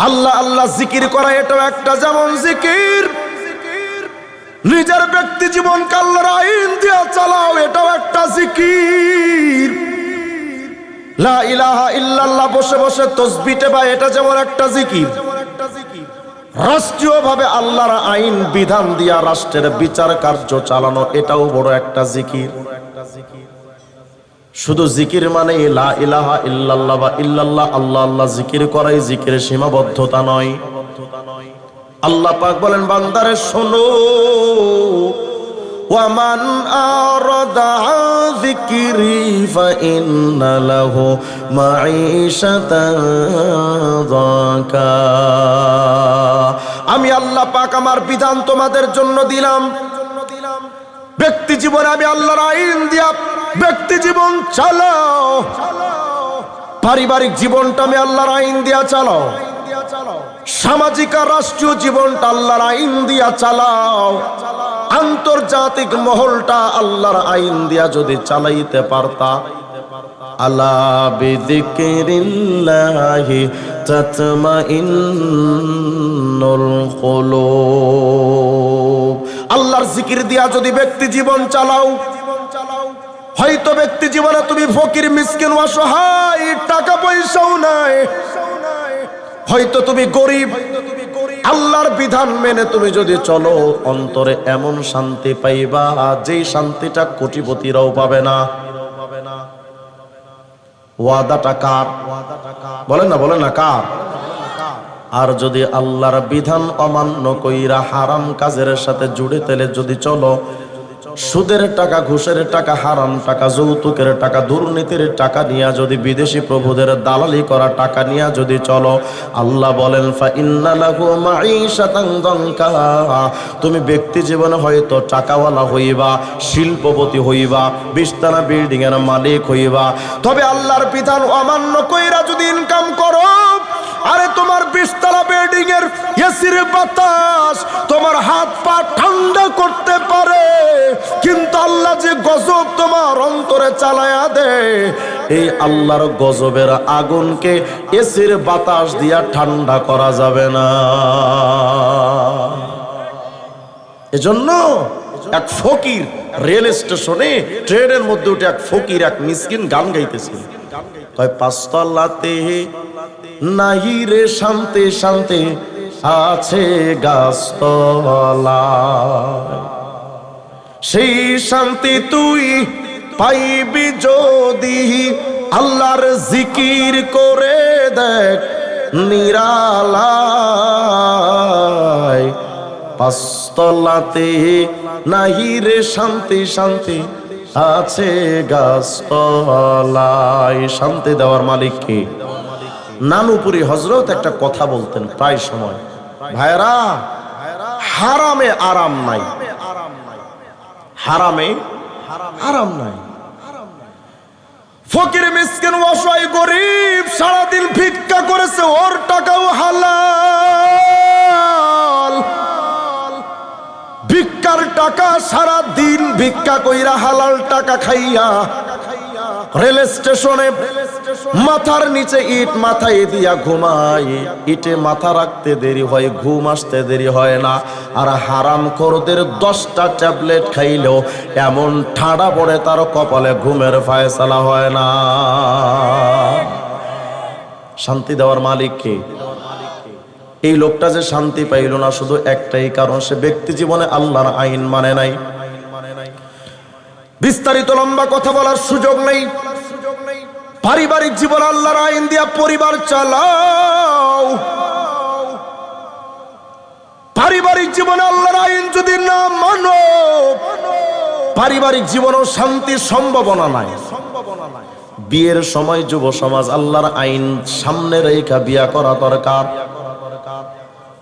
আল্লাহ আল্লাহ জিকির করা এটাও একটা যেমন জিকির, নিজের ব্যক্তি জীবনকে আল্লাহর আইন দিয়া চালাও এটাও একটা জিকির। লা ইলাহা ইল্লাল্লাহ বসে বসে তাসবিহ টেপা এটা যেমন একটা জিকির, রাষ্ট্রীয়ভাবে আল্লাহর আইন বিধান দিয়া রাষ্ট্রের বিচার কার্য চালানো এটাও বড় একটা জিকির। শুধু জিকির মানে লা ইলাহা ইল্লাল্লাহ বা ইল্লাল্লাহ আল্লাহ আল্লাহ জিকির করাই জিকিরের সীমাবদ্ধতা নয়। আল্লাহ পাক বলেন বান্দারে শোনো, ওয়ামান আরাদা আন যিকরি ফাইন্না লাহু মাঈশাতান যাকা। আমি আল্লাহ পাক আমার বিধান তোমাদের জন্য দিলাম। ব্যক্তি জীবনে আমি আল্লাহর আইন দিয়া ব্যক্তি জীবন চালাও, পারিবারিক জীবনটা আমি আল্লাহর আইন দিয়া চালাও, সামাজিক আর রাষ্ট্রীয় জীবনটা আল্লাহর আইন দিয়া চালাও, আন্তর্জাতিক মহলটা আল্লাহর আইন দিয়া যদি চালাইতে পারতা। আলা বিযিকরিল্লাহি তাতমাইন্নুল কুলুব। আল্লাহর জিকির দিয়া যদি ব্যক্তি জীবন চালাও, হয়তো ব্যক্তি জীবনে তুমি ফকির মিসকিন অসহায়, টাকা পয়সাও নাই, হয়তো তুমি গরিব, আল্লাহর বিধান মেনে তুমি যদি চলো অন্তরে এমন শান্তি পাইবা যেই শান্তিটা কোটিপতিরাও পাবে না। ওয়াদাটা কার? বলেন না কার? আর যদি আল্লাহর বিধান অমান্য কইরা হারাম কাজের সাথে জুড়ে তেলে যদি চলো, সুদের টাকা, ঘুষের টাকা, হারাম টাকা, যৌতুকের টাকা, দুর্নীতির টাকা নিয়ে যদি বিদেশি প্রভুদের দালালি করা টাকা নিয়ে যদি চলো, আল্লাহ বলেন ফাইন্না লাহু মাঈশাতান যাকা। তুমি ব্যক্তি জীবনে হয়তো টাকাওয়ালা হইবা, শিল্পপতি হইবা, বিশতলা বিল্ডিং এর মালিক হইবা, তবে আল্লাহর বিধান অমান্য কইরা যদি ইনকাম করো, আরে তোমার বিশতলা বিল্ডিং এর এসির বাতাস তোমার হাত পা ঠান্ডা করতে পারে, কিন্তু আল্লাহ যে গজব তোমার অন্তরে চালায়া দেয়, এই আল্লাহর গজবের আগুনকে এসির বাতাস দিয়া ঠান্ডা করা যাবে না। এজন্য এক ফকির রেল স্টেশনে ট্রেনের মধ্যে উঠে এক ফকির এক মিসকিন গান গাইতেছিল, কয় পাঁচতলাতে নাহি রে শান্তি শান্তি আছে গাছতলা, সেই শান্তি তুই পাইবি যদি আল্লাহর জিকির করে দেখ নিরালায়। পাঁচতলাতে নাহি রে শান্তি শান্তি আছে গাছতলায়। শান্তি দেওয়ার মালিক কে? নানুপুরি হযরত একটা কথা বলতেন প্রায় সময়, ভাইরা হারামে আরাম নাই, হারামে আরাম নাই। ফকির মিসকিন অসহায় গরিব সারাদিন ভিক্ষা করেছে, ওর টাকাও হালাল, ভিক্ষার টাকা, সারা দিন ভিক্ষা কইরা হালাল টাকা খাইয়া রেল স্টেশনে মাথার নিচে ইট মাথায় দিয়া ঘুমায়, ইটে মাথা রাখতে দেরি হয়, ঘুম আসতে দেরি হয় না। আর হারাম খোরদের 10টা ট্যাবলেট খাইলেও এমন ঠাড়া পড়ে তার কপালে ঘুমের ফায়সালা হয় না। শান্তি দেওয়ার মালিক কে? এই লোকটা যে শান্তি পাইল না শুধু একটাই কারণ, সে ব্যক্তি জীবনে আল্লাহর আইন মানে নাই। বিস্তারিত লম্বা কথা বলার সুযোগ নেই। পারিবারিক জীবন আল্লাহর আইন দিয়া পরিবার চালাও। পারিবারিক জীবনে আল্লাহর আইন যদি না মানো, পারিবারিক জীবনেও শান্তির সম্ভাবনা নাই। বিয়ের সময় যুব সমাজ আল্লাহর আইন সামনে রেখা বিয়া করা দরকার।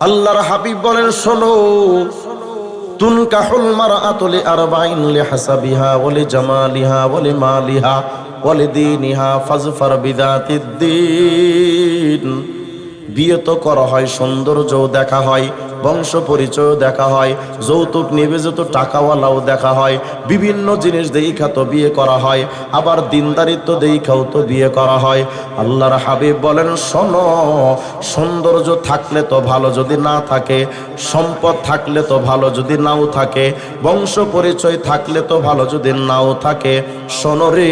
আল্লাহর হাবিব বলেন শোনো, তুনকাহুল মারআতু লিআরবাইন লিহাসাবিহা ওয়া লিজামালিহা ওয়া লিমালিহা ওয়া লিদীনিহা ফাজফার বিযাতিদ্দীন। বিয়ে তো করা হয়, সৌন্দর্যও দেখা হয়, বংশ পরিচয় দেখা হয়, যৌতুক নিবে যত টাকাওয়ালাও দেখা হয়, বিভিন্ন জিনিস দেখা তো বিয়ে করা হয়, আবার দিনদারিত্ব দেখাও তো বিয়ে করা হয়। আল্লাহর হাবিব বলেন, শোনো, সৌন্দর্য থাকলে তো ভালো, যদি না থাকে, সম্পদ থাকলে তো ভালো, যদি নাও থাকে, বংশ পরিচয় থাকলে তো ভালো, যদি নাও থাকে, শোনো রে,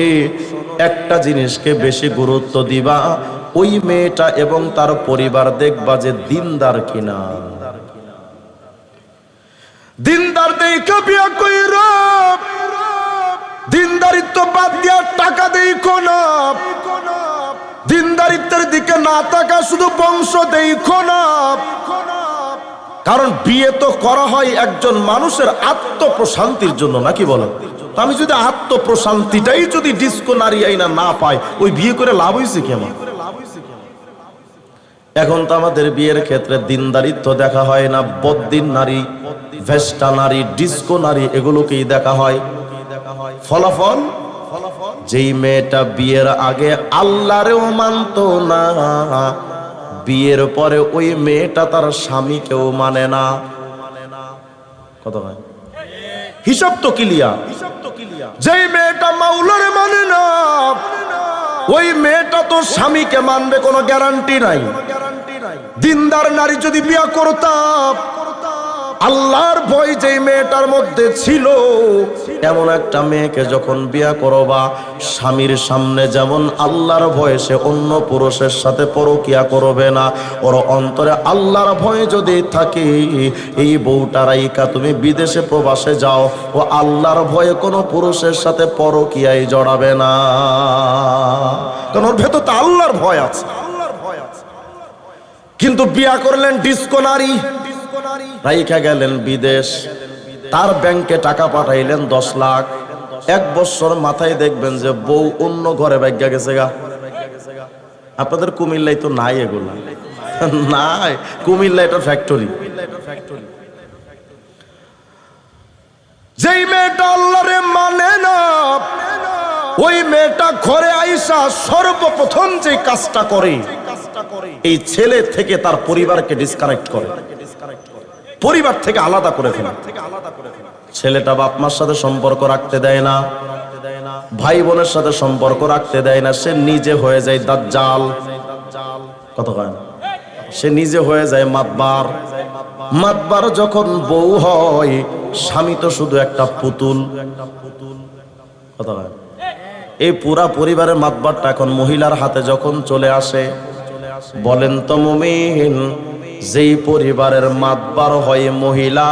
একটা জিনিসকে বেশি গুরুত্ব দিবা, ওই মেয়েটা এবং তার পরিবার দেখবা যে দিনদার কিনা। দিনদার দেখা বিয়া কইরা, দিনদারিত্ব বাদ দিয়া টাকা দেখো না, দিনদারিত্বের দিকে না তাকা, শুধু বংশ দেখো না। কারণ বিয়ে তো করা হয় একজন মানুষের আত্মপ্রশান্তির জন্য, নাকি বলো? আমি যদি আত্মপ্রশান্তিটাই যদি ডিস্কো নারী আইনা না পাই, ওই বিয়ে করে লাভ হয়েছে কি আমার? এখন তো আমাদের বিয়ের ক্ষেত্রে দিনদারিত্ব দেখা হয় না, বদ্দিন নারী, ভেস্টা নারী, ডিস্কো নারী, এগুলোকেই দেখা হয়। ফলাফল, যেই মেয়েটা বিয়ের আগে আল্লাহরেও মানতো না, বিয়ের পরে ওই মেয়েটা তার স্বামীকেও মানে না। কত ভাই, হিসাব তো ক্লিয়ার। যেই মেয়েটা মাওলারে মানে না, ওই মেয়েটা তো স্বামীকে মানবে কোনো গ্যারান্টি নাই। দিনদার নারী যদি বিয়ে করতাম, আল্লাহর ভয় যেই মেয়েটার মধ্যে ছিল, এমন একটা মেয়েকে যখন বিয়ে করবা, স্বামীর সামনে যেমন আল্লাহর ভয়ে সে অন্য পুরুষের সাথে পরকিয়া করবে না, ওর অন্তরে আল্লাহর ভয় যদি থাকে, এই বউটা রাইকা তুমি বিদেশে প্রবাসে যাও, ও আল্লাহর ভয়ে কোনো পুরুষের সাথে পরকিয়ায় জড়াবে না, কারণ ওর ভেতর তো আল্লাহর ভয় আছে। কিন্তু বিয়া করলেন ডিস্কো নারী, রাইখা গেলেন বিদেশ, তার ব্যাংকে টাকা পাঠাইলেন 10 লাখ, 1 বছর মাথায় দেখবেন যে বউ অন্য ঘরে ভাগ্যা গেছে গা। আপনাদের কুমিল্লায় তো নাই এগুলা, নাই, কুমিল্লা এটা ফ্যাক্টরি। যেই মেয়েটা আল্লাহরে মানে না, ওই মেয়েটা ঘরে আইসা সর্বপ্রথম যে কাজটা করে, এই ছেলে থেকে তার পরিবারকে ডিসকানেক্ট করে, পরিবার থেকে আলাদা করে ফেলে। ছেলেটা বাপ মার সাথে সম্পর্ক রাখতে দেয় না, ভাই বোনের সাথে সম্পর্ক রাখতে দেয় না, সে নিজে হয়ে যায় দাজ্জাল। কত হয়, সে নিজে হয়ে যায় মাতবার। মাতবার যখন বউ হয়, স্বামী তো শুধু একটা পুতুল। কত হয়, এই পুরা পরিবারের মাতবারটা এখন মহিলার হাতে যখন চলে আসে, বলেন তো মুমিন, যেই পরিবারের মাতবার হয় মহিলা,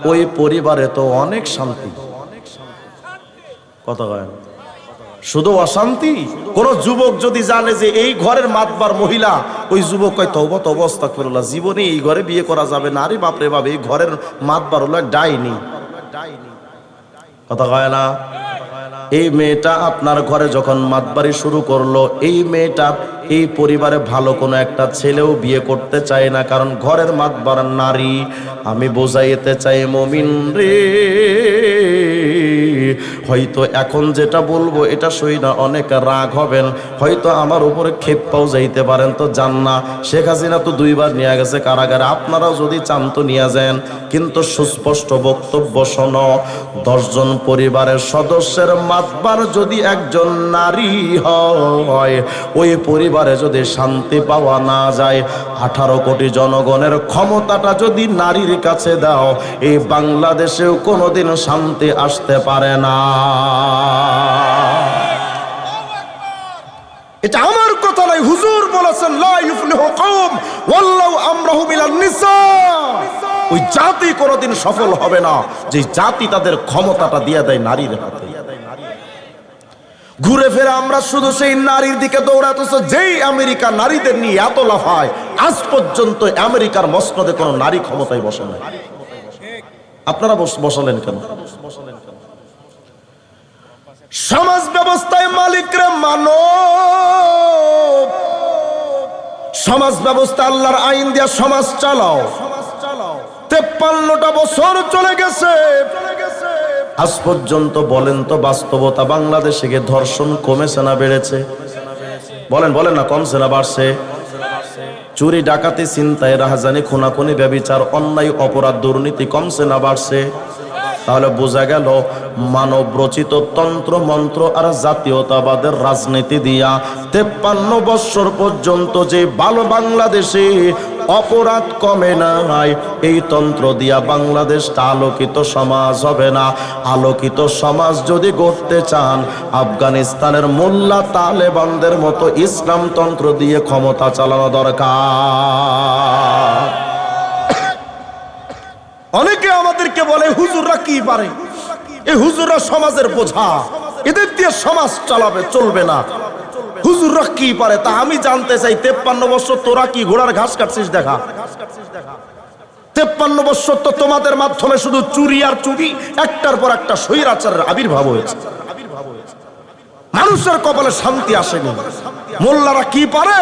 ওই পরিবারে তো অনেক শান্তি। কথা হয়, শুধু অশান্তি। কোন যুবক যদি জানে যে এই ঘরের মাতবার মহিলা, ওই যুবক কয় তওবা তওবা আস্তাগফিরুল্লাহ, জীবনে এই ঘরে বিয়ে করা যাবে না। আরে বাপরে বাপ, এই ঘরের মাতবার হলো ডাইনি। কথা কয় না? এই মেয়েটা আপনার ঘরে যখন মাতবাড়ি শুরু করলো, এই মেয়েটা এই পরিবারে ভালো কোনো একটা ছেলেও বিয়ে করতে চায় না, কারণ ঘরের মাতবার নারী। আমি বোঝাইতে চাই মুমিন রে, হয়তো এখন যেটা বলবো এটা শুই না অনেক রাগ হবেন, হয়তো আমার উপরে ক্ষেপ্পাও যাইতে পারেন, তো যান না। শেখ হাসিনা তো 2 বার নিয়ে গেছে কারাগারে, আপনারাও যদি চান তো নিয়ে যান, কিন্তু সুস্পষ্ট বক্তব্য শোনো, 10 জন পরিবারের সদস্যের মাতবার যদি একজন নারী হয়, ওই পরিবারে যদি শান্তি পাওয়া না যায়, 18 কোটি জনগণের ক্ষমতাটা যদি নারীর কাছে দাও, এই বাংলাদেশেও কোনোদিন শান্তি আসতে পারে না। এটা আমার কথা নয়, হুজুর বলেছেন, লা ইফলিহু কওম ওয়াল্লাহু আমরাহু মিনান নিসা। ওই জাতি কোনোদিন সফল হবে না যে জাতি তাদের ক্ষমতাটা দিয়ে দেয় নারীর হাতে। ঘুরে ফিরে আমরা শুধু সেই নারীর দিকে দৌড়াতেছে। যেই আমেরিকা নারীদের নিয়ে এত লাফায়, আজ পর্যন্ত আমেরিকার মসনদে কোনো নারী ক্ষমতায় বসে নাই। আপনারা বসালেন কেন? সমাজ ব্যবস্থায় মালিকরা মানো, সমাজ ব্যবস্থা আল্লাহর আইন দিয়া সমাজ চালাও। 53টা বছর চলে গেছে, আজ পর্যন্ত বলেন তো বাস্তবতা বাংলাদেশে গিয়ে ধর্ষণ কমেছে না বেড়েছে? বলেন বলেন না, কমছে না বাড়ছে? চুরি ডাকাতি ছিনতাই রাহাজানি খুনাখুনি ব্যভিচার অন্যায় অপরাধ দুর্নীতি কমছে না বাড়ছে? তাহলে বোঝা গেল মানব রচিত তন্ত্র মন্ত্র আর জাতীয়তাবাদের রাজনীতি দিয়া 53 বছর পর্যন্ত যে ভালো বাংলাদেশে অপরাধ কমে নাই, এই তন্ত্র দিয়া বাংলাদেশটা আলোকিত সমাজ হবে না। আলোকিত সমাজ যদি গড়তে চান, আফগানিস্তানের মোল্লা তালেবানদের মতো ইসলাম তন্ত্র দিয়ে ক্ষমতা চালানো দরকার। অনেকে আমাদেরকে বলে হুজুররা কি পারে, এই হুজুররা সমাজের বোঝা, এদের দিয়ে সমাজ চালাবে চলবে না, হুজুররা কি পারে। তা আমি জানতে চাই 53 বছর তোরা কি ঘোড়ার ঘাস কাটছিস? দেখা 53 বছর তো তোমাদের মাধ্যমে শুধু চুরি আর চুরি, একটার পর একটা স্বৈরাচারের আবির্ভাব হয়েছে। মানুষের কপালে শান্তি আসেনি। মোল্লারা কি পারে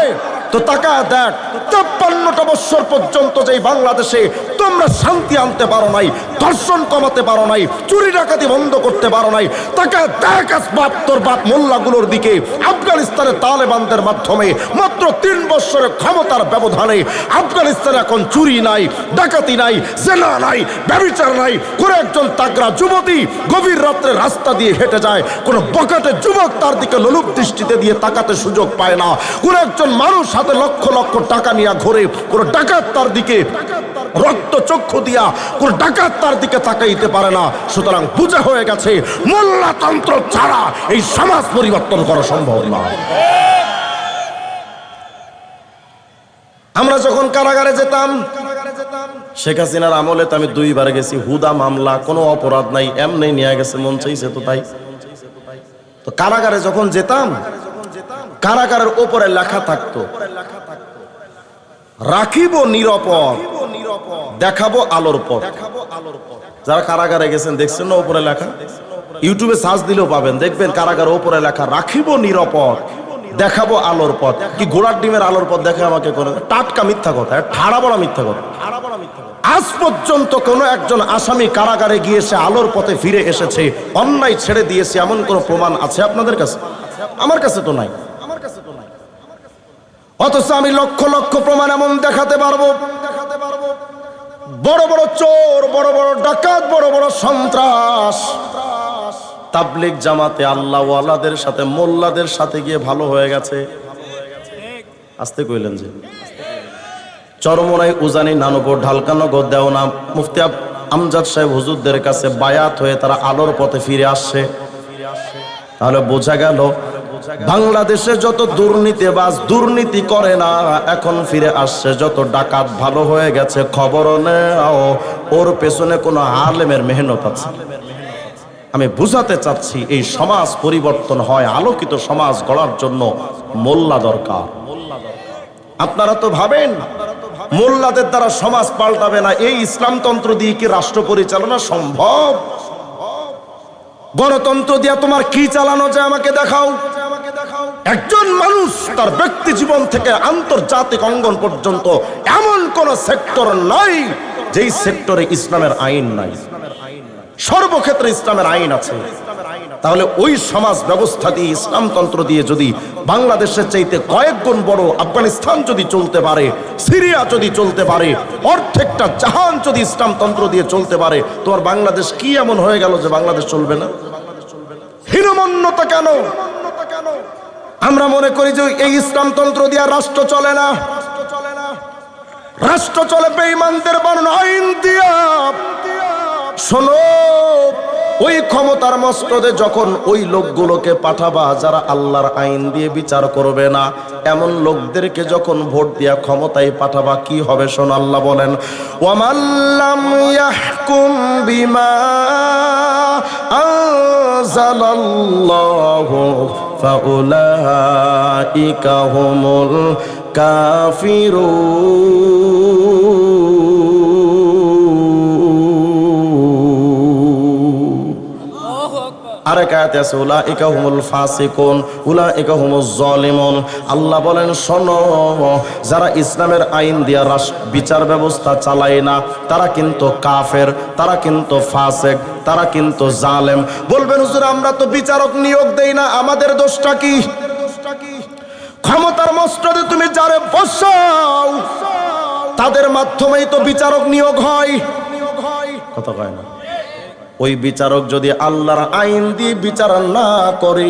তো তাকা দেখ, 53টা বছর পর্যন্ত যে বাংলাদেশে তোমরা শান্তি আনতে পারো নাই, ধর্ষণ কমাতে পারো নাই, চুরি ডাকাতি বন্ধ করতে পারো নাই, তাকা দেখ আসবাব তোর বাপ মোল্লাগুলোর দিকে। আফগানিস্তানের তালেবানদের মাধ্যমে মাত্র 3 বছরের ক্ষমতার ব্যবধানে আফগানিস্তানে এখন চুরি নাই, ডাকাতি নাই, জেনা নাই, ব্যভিচার নাই। কোন একজন তাগড়া যুবতী গভীর রাত্রে রাস্তা দিয়ে হেঁটে যায়, কোন বকাটে যুবক তার দিকে লোলুপ দৃষ্টিতে দিয়ে তাকাতে সুযোগ পায় না। কোন একজন মানুষ হাতে লক্ষ লক্ষ টাকা নিয়ে ঘোরে, কোন ডাকাত তার দিকে রক্ত চক্ষু দিয়া কোন ডাকাত তার দিকে তাকাইতে পারে না। সুতরাং বুঝা হয়ে গেছে মোল্লাতন্ত্র ছাড়া এই সমাজ পরিবর্তন করা সম্ভব না। আমরা যখন কারাগারে যেতাম, শেখ হাসিনার আমলে তো আমি 2 বার গেছি, হুদা মামলা, কোনো অপরাধ নাই, এমনি নিয়ে গেছে, মন চাইছে তো তাই। তো কারাগারে যখন যেতাম, কারাগারের উপরে লেখা থাকতো, রাখিব নিরাপদ, দেখাবো আলোর পথ। যারা কারাগারে গেছেন দেখছেন না উপরে লেখা, ইউটিউবে সার্চ দিলেও পাবেন, দেখবেন কারাগারের উপরে লেখা রাখিব নিরাপদ, দেখাবো আলোর পথ। কি ঘোড়ার ডিমের আলোর পথ দেখে আমাকে করে? টাটকা মিথ্যা কথা, ঠাড়া বড়া মিথ্যা কথা। আজ পর্যন্ত কোন একজন আসামি কারাগারে গিয়ে সে আলোর পথে ফিরে এসেছে, অন্যায় ছেড়ে দিয়েছে, এমন কোন প্রমাণ আছে আপনাদের কাছে? আমার কাছে তো নাই। অথচ আমি লক্ষ লক্ষ প্রমাণ এমন দেখাতে পারবো, বড় বড় চোর, বড় বড় ডাকাত, বড় বড় সন্ত্রাস তাবলীগ জামাতে আল্লাহওয়ালাদের সাথে মোল্লাদের সাথে গিয়ে ভালো হয়ে গেছে। আসতে কইলেন যে চরমোনাই, উজানি, নানুপুর, ঢালকানগর, দেওনা, মুফতি আমজাদ সাহেব হুজুরদের কাছে বায়াত হয়ে তারা আলোর পথে ফিরে আসছে। তাহলে বোঝা গেল বাংলাদেশে যত দুর্নীতিবাজ দুর্নীতি করে না, এখন ফিরে আসছে। যত ডাকাত ভালো হয়ে গেছে, খবর নেও ওর পেছনে কোনো আলেমের মেহনত আছে। আমি বুঝাতে চাচ্ছি এই সমাজ পরিবর্তন হয়, আলোকিত সমাজ গড়ার জন্য মোল্লা দরকার। আপনারা তো ভাবেন মোল্লাদের দ্বারা সমাজ পাল্টাবে না, এই ইসলামতন্ত্র দিয়ে কি রাষ্ট্র পরিচালনা সম্ভব? গণতন্ত্র দিয়ে তোমার কি চালানো যায় আমাকে দেখাও। একজন মানুষ তার ব্যক্তি জীবন থেকে আন্তর্জাতিক অঙ্গন পর্যন্ত এমন কোন সেক্টর নাই যেই সেক্টরে ইসলামের আইন নাই। সর্বক্ষেত্রে ইসলামের আইন আছে। তাহলে ওই সমাজ ব্যবস্থা দিয়ে, ইসলামতন্ত্র দিয়ে যদি বাংলাদেশের চাইতে কয়েক গুণ বড় আফগানিস্তান যদি চলতে পারে, সিরিয়া যদি চলতে পারে, অর্ধেকটা জাহান যদি ইসলামতন্ত্র দিয়ে চলতে পারে, তোমার বাংলাদেশ কি এমন হয়ে গেল যে বাংলাদেশ চলবে না? হীনমন্যতা কেন? আমরা মনে করি যে এই ইসলামতন্ত্র দিয়ে রাষ্ট্র চলে না। রাষ্ট্র চলে বেঈমানদের বানানো আইন দিয়া। শোনো, ওই ক্ষমতার মস্তদে যখন ওই লোকগুলোকে পাঠাবা যারা আল্লাহর আইন দিয়ে বিচার করবে না, এমন লোকদেরকে যখন ভোট দিয়া ক্ষমতায় পাঠাবা, কি হবে শোন? আল্লাহ বলেন, ওয়ামাল্লাম ইয়াহকুম বিমা আনজালাল্লাহু ফাউলাইকা হুমুল কাফিরুন। আরেক আয়াতে আছে উলাইকা হুমুল ফাসিকুন, উলাইকা হুমুজ জালিমুন। আল্লাহ বলেন, শোনো, যারা ইসলামের আইন দিয়া বিচার ব্যবস্থা চালায় না, তারা কিন্তু কাফের, তারা কিন্তু ফাসিক, তারা কিন্তু জালেম। বলবেন হুজুর আমরা তো বিচারক নিয়োগ দেই না, আমাদের দোষটা কি? ক্ষমতার মস্তদে তুমি যারে বসাও তাদের মাধ্যমেই তো বিচারক নিয়োগ হয়, কথা কয় না? ওই বিচারক যদি আল্লাহর আইন দিয়ে বিচার না করে,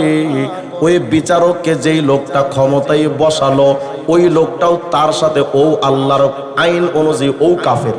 ওই বিচারককে যেই লোকটা ক্ষমতায় বসালো ওই লোকটাও তার সাথে ও আল্লাহর আইন অনুযায়ী ও কাফের।